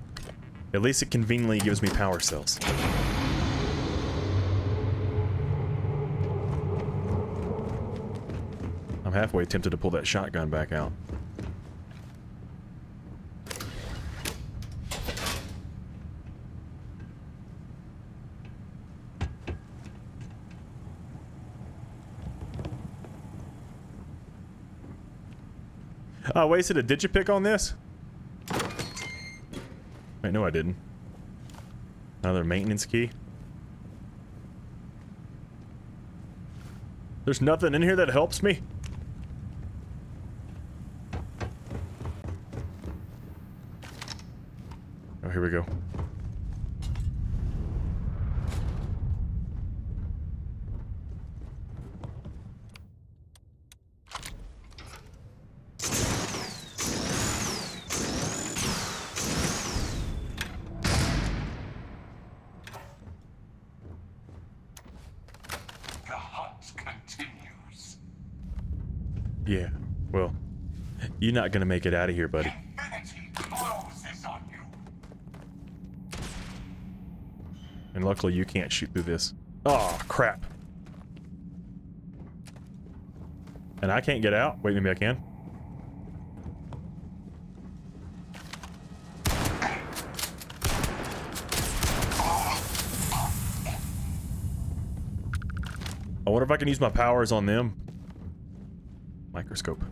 At least it conveniently gives me power cells. I'm halfway tempted to pull that shotgun back out. I wasted a digipick on this? Wait, no I didn't. Another maintenance key. There's nothing in here that helps me? Oh, here we go. Yeah, well, you're not gonna make it out of here, buddy. And luckily you can't shoot through this. Oh, crap. And I can't get out? Wait, maybe I can. I wonder if I can use my powers on them. Microscope.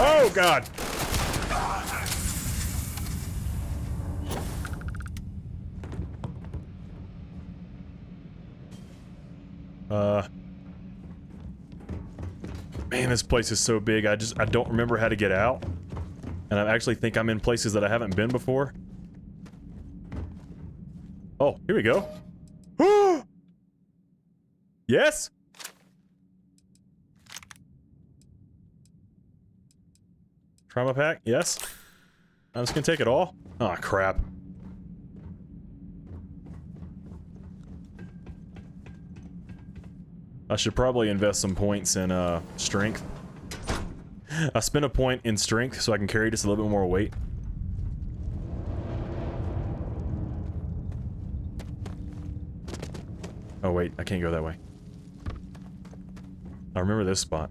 Oh, God. Man, this place is so big. I don't remember how to get out. And I actually think I'm in places that I haven't been before. Oh, here we go. Yes? Trauma pack? Yes. I'm just gonna take it all. Oh, crap. I should probably invest some points in strength. I spent a point in strength so I can carry just a little bit more weight. Oh wait, I can't go that way. I remember this spot.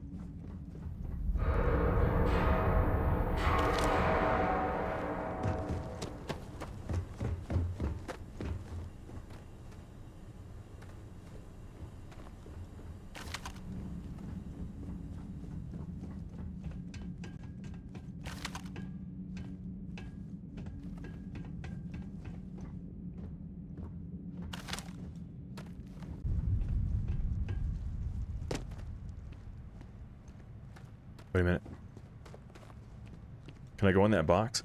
Wait a minute. Can I go in that box?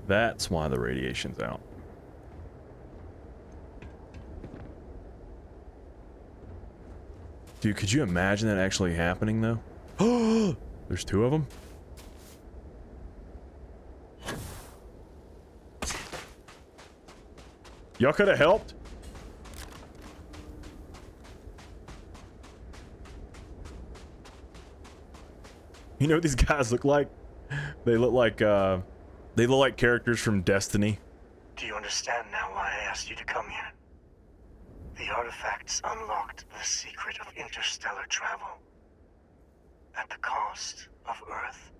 That's why the radiation's out. Dude, could you imagine that actually happening, though? Oh, there's two of them? Y'all could have helped? You know what these guys look like? They look like characters from Destiny. Do you understand now why I asked you to come here? The artifacts unlocked the secret of interstellar travel. At the cost of Earth.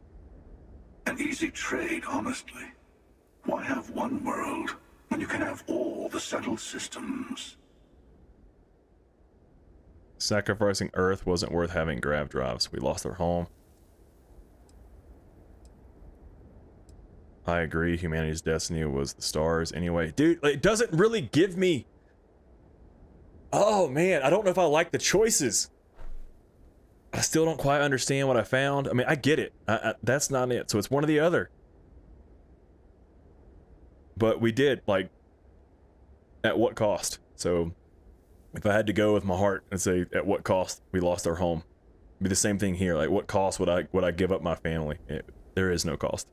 An easy trade, honestly. Why have one world when you can have all the settled systems? Sacrificing Earth wasn't worth having grav drives. We lost our home. I agree, humanity's destiny was the stars anyway. Dude, it doesn't really give me... Oh, man, I don't know if I like the choices. I still don't quite understand what I found. I mean, I get it. That's not it. So it's one or the other. But we did, like, at what cost? So if I had to go with my heart and say, at what cost we lost our home? It'd be the same thing here. Like, what cost would I give up my family? There is no cost.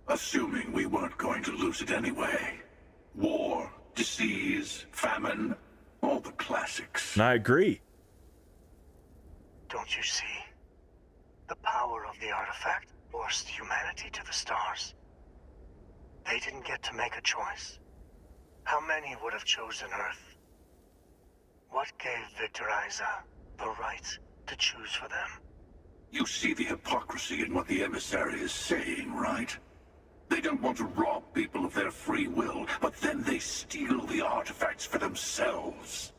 Assuming we weren't going to lose it anyway. War, disease, famine, all the classics. And I agree. Don't you see? The power of the artifact forced humanity to the stars. They didn't get to make a choice. How many would have chosen Earth? What gave Victor Isa the right to choose for them? You see the hypocrisy in what the emissary is saying, right? They don't want to rob people of their free will, but then they steal the artifacts for themselves.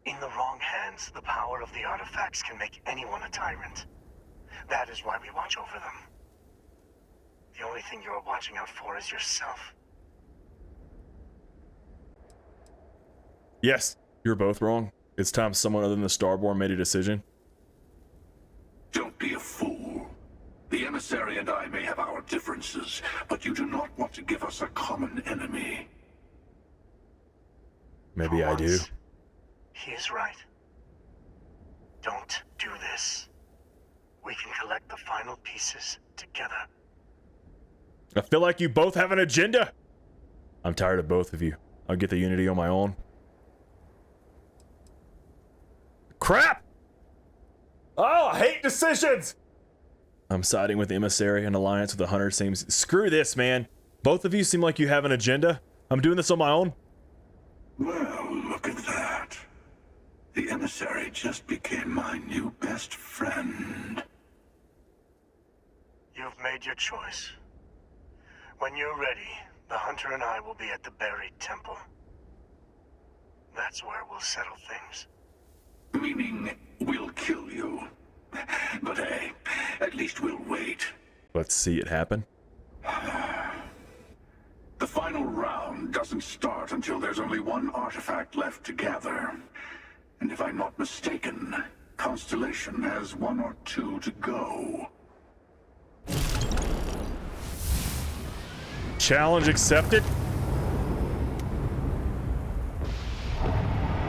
In the wrong hands, the power of the artifacts can make anyone a tyrant. That is why we watch over them. The only thing you're watching out for is yourself. Yes, you're both wrong. It's time someone other than the Starborn made a decision. Don't be a fool. The emissary and I may have our differences, but you do not want to give us a common enemy. Maybe For I do. once, he is right. Don't do this. we can collect the final pieces together. I feel like you both have an agenda. I'm tired of both of you. I'll get the Unity on my own. Crap! Oh, I hate decisions! I'm siding with the Emissary. An alliance with the Hunter seems... Screw this, man. Both of you seem like you have an agenda. I'm doing this on my own. Well, look at that. The Emissary just became my new best friend. You've made your choice. When you're ready, the Hunter and I will be at the buried temple. That's where we'll settle things. Meaning, we'll kill you. But hey, at least we'll wait. Let's see it happen. The final round doesn't start until there's only one artifact left to gather. And if I'm not mistaken, Constellation has 1 or 2 to go. Challenge accepted.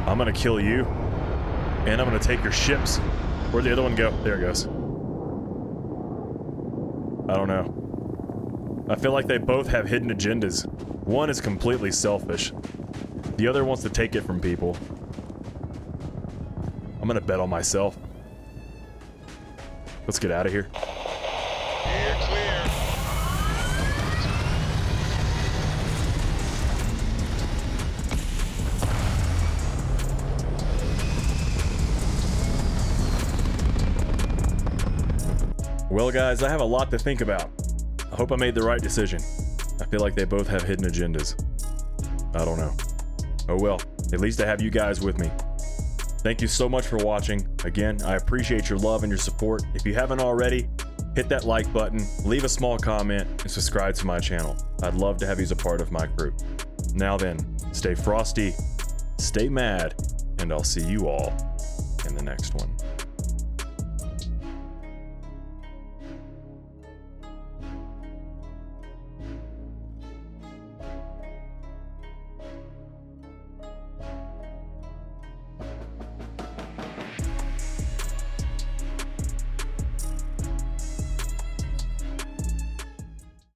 I'm gonna kill you. And I'm gonna take your ships. Where'd the other one go? There it goes. I don't know. I feel like they both have hidden agendas. One is completely selfish. The other wants to take it from people. I'm gonna bet on myself. Let's get out of here. Clear, clear. Well, guys, I have a lot to think about. I hope I made the right decision. I feel like they both have hidden agendas. I don't know. Oh well, at least I have you guys with me. Thank you so much for watching. Again, I appreciate your love and your support. If you haven't already, hit that like button, leave a small comment, and subscribe to my channel. I'd love to have you as a part of my crew. Now then, stay frosty, stay mad, and I'll see you all in the next one.